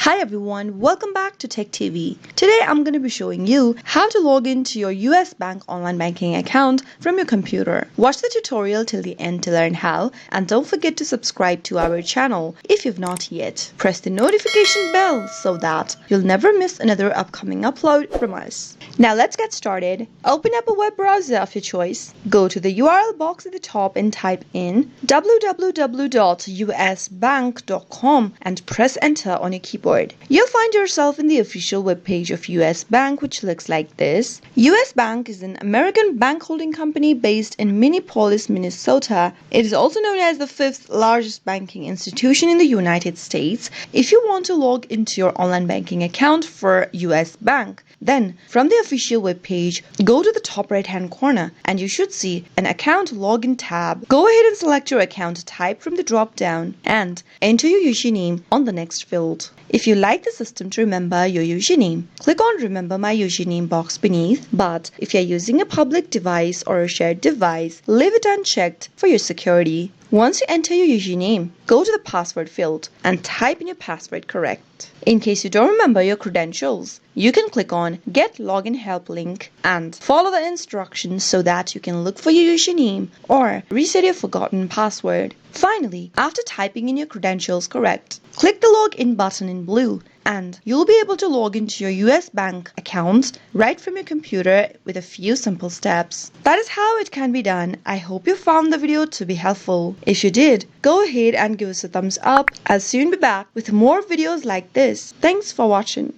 Hi everyone, welcome back to Tech TV. Today I'm going to be showing you how to log into your US Bank online banking account from your computer. Watch the tutorial till the end to learn how, and don't forget to subscribe to our channel if you've not yet. Press the notification bell so that you'll never miss another upcoming upload from us. Now let's get started. Open up a web browser of your choice. Go to the URL box at the top and type in www.usbank.com and press enter on your keyboard. You'll find yourself in the official webpage of US Bank, which looks like this. US Bank is an American bank holding company based in Minneapolis, Minnesota. It is also known as the fifth largest banking institution in the United States. If you want to log into your online banking account for US Bank, then from the official webpage, go to the top right hand corner and you should see an account login tab. Go ahead and select your account type from the drop down and enter your username on the next field. If you like the system to remember your username, click on Remember My Username box beneath, but if you're using a public device or a shared device, leave it unchecked for your security. Once you enter your username, go to the password field and type in your password correct. In case you don't remember your credentials, you can click on Get Login Help link and follow the instructions so that you can look for your username or reset your forgotten password. Finally, after typing in your credentials correct, click the Login button in blue and you'll be able to log into your US Bank account right from your computer with a few simple steps. That is how it can be done. I hope you found the video to be helpful. If you did, go ahead and give us a thumbs up. I'll soon be back with more videos like this. Thanks for watching.